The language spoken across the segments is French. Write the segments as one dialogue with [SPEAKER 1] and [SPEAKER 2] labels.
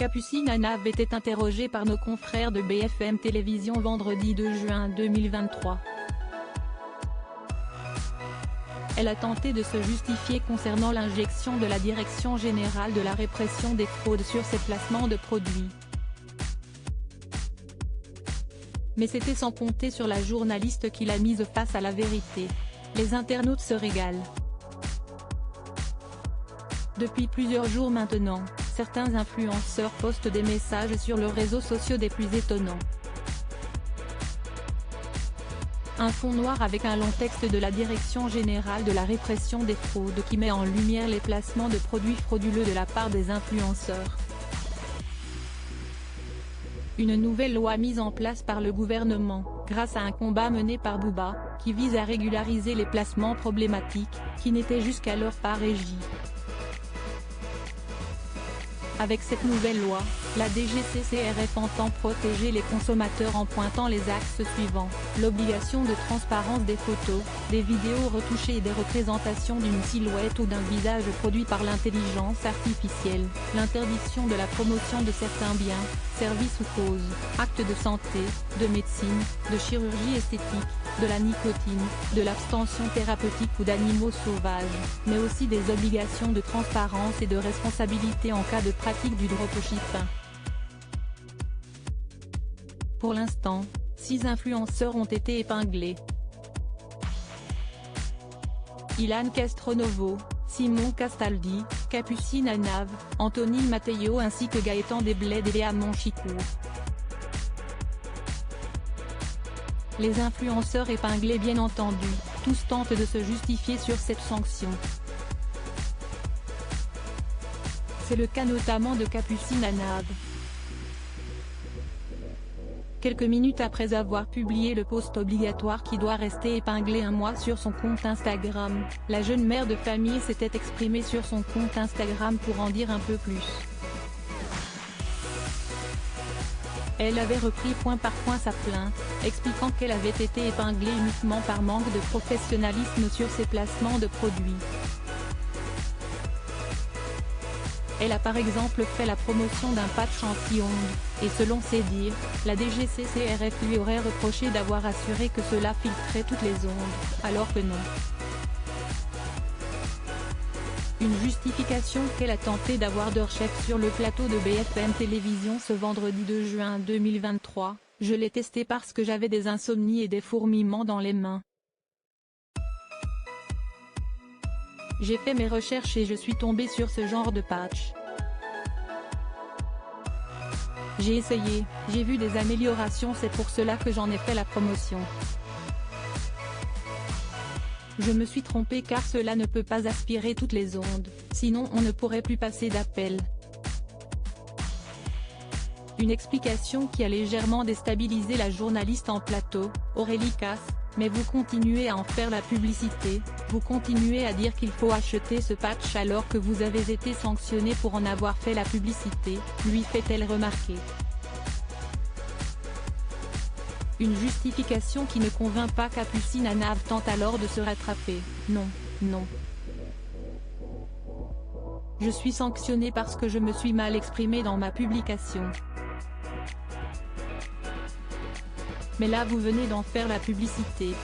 [SPEAKER 1] Capucine Anav était interrogée par nos confrères de BFM Télévision vendredi 2 juin 2023. Elle a tenté de se justifier concernant l'injection de la Direction générale de la répression des fraudes sur ses placements de produits. Mais c'était sans compter sur la journaliste qui l'a mise face à la vérité. Les internautes se régalent. Depuis plusieurs jours maintenant, certains influenceurs postent des messages sur leurs réseaux sociaux des plus étonnants. Un fond noir avec un long texte de la Direction générale de la répression des fraudes qui met en lumière les placements de produits frauduleux de la part des influenceurs. Une nouvelle loi mise en place par le gouvernement, grâce à un combat mené par Booba, qui vise à régulariser les placements problématiques, qui n'étaient jusqu'alors pas régis. Avec cette nouvelle loi, la DGCCRF entend protéger les consommateurs en pointant les axes suivants: l'obligation de transparence des photos, des vidéos retouchées et des représentations d'une silhouette ou d'un visage produit par l'intelligence artificielle, l'interdiction de la promotion de certains biens, services ou causes, actes de santé, de médecine, de chirurgie esthétique, de la nicotine, de l'abstention thérapeutique ou d'animaux sauvages, mais aussi des obligations de transparence et de responsabilité en cas de pratique du dropshipping. Pour l'instant, 6 influenceurs ont été épinglés. Ilan Castronovo, Simon Castaldi, Capucine Anav, Anthony Matteo ainsi que Gaëtan Desbled et Léa Monchicourt. Les influenceurs épinglés bien entendu, tous tentent de se justifier sur cette sanction. C'est le cas notamment de Capucine Anav. Quelques minutes après avoir publié le post obligatoire qui doit rester épinglé un mois sur son compte Instagram, la jeune mère de famille s'était exprimée sur son compte Instagram pour en dire un peu plus. Elle avait repris point par point sa plainte, expliquant qu'elle avait été épinglée uniquement par manque de professionnalisme sur ses placements de produits. Elle a par exemple fait la promotion d'un patch anti-ongles, et selon ses dires, la DGCCRF lui aurait reproché d'avoir assuré que cela filtrait toutes les ondes, alors que non. Une justification qu'elle a tenté d'avoir d'Orchef sur le plateau de BFM Télévision ce vendredi 2 juin 2023, « Je l'ai testé parce que j'avais des insomnies et des fourmillements dans les mains. J'ai fait mes recherches et je suis tombé sur ce genre de patch. J'ai essayé, j'ai vu des améliorations, c'est pour cela que j'en ai fait la promotion. Je me suis trompé car cela ne peut pas aspirer toutes les ondes, sinon on ne pourrait plus passer d'appel. » Une explication qui a légèrement déstabilisé la journaliste en plateau, Aurélie Casse. Mais vous continuez à en faire la publicité, vous continuez à dire qu'il faut acheter ce patch alors que vous avez été sanctionné pour en avoir fait la publicité, lui fait-elle remarquer. Une justification qui ne convainc pas Capucine Anav tente alors de se rattraper. Non, non. Je suis sanctionnée parce que je me suis mal exprimée dans ma publication. Mais là vous venez d'en faire la publicité.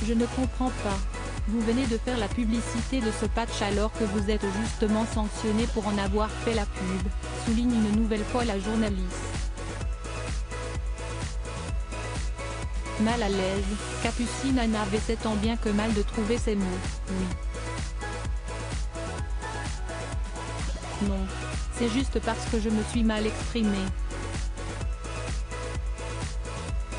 [SPEAKER 1] Je ne comprends pas. Vous venez de faire la publicité de ce patch alors que vous êtes justement sanctionné pour en avoir fait la pub, souligne une nouvelle fois la journaliste. Mal à l'aise, Capucine Anav essaie tant bien que mal de trouver ses mots. Oui. Non. C'est juste parce que je me suis mal exprimée.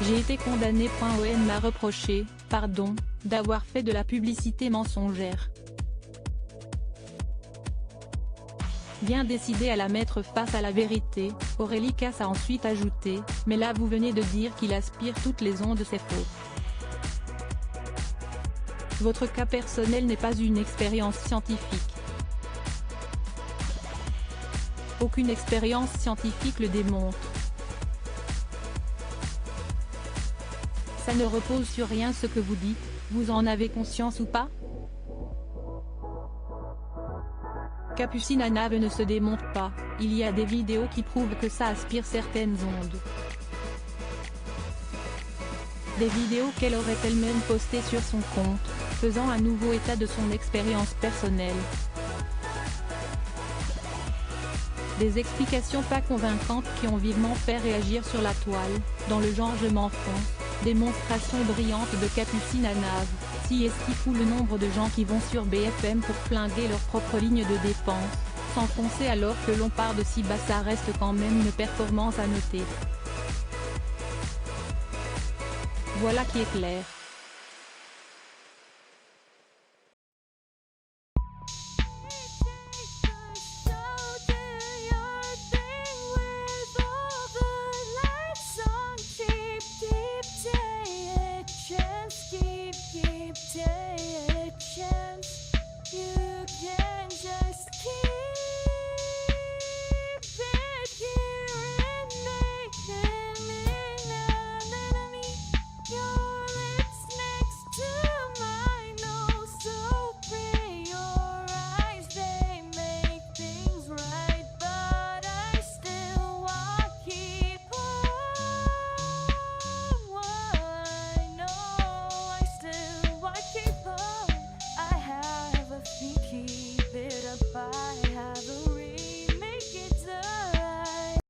[SPEAKER 1] J'ai été condamné. On m'a reproché, pardon, d'avoir fait de la publicité mensongère. Bien décidé à la mettre face à la vérité, Aurélie Casse a ensuite ajouté, mais là vous venez de dire qu'il aspire toutes les ondes, c'est faux. Votre cas personnel n'est pas une expérience scientifique. Aucune expérience scientifique le démontre. Ça ne repose sur rien ce que vous dites, vous en avez conscience ou pas? Capucine à Nave ne se démonte pas, il y a des vidéos qui prouvent que ça aspire certaines ondes. Des vidéos qu'elle aurait elle-même postées sur son compte, faisant un nouveau état de son expérience personnelle. Des explications pas convaincantes qui ont vivement fait réagir sur la toile, dans le genre je m'enfonce, démonstration brillante de Capucine à Nave, si est-ce qui fout le nombre de gens qui vont sur BFM pour flinguer leur propre ligne de défense, s'enfoncer alors que l'on part de si bas, ça reste quand même une performance à noter. Voilà qui est clair.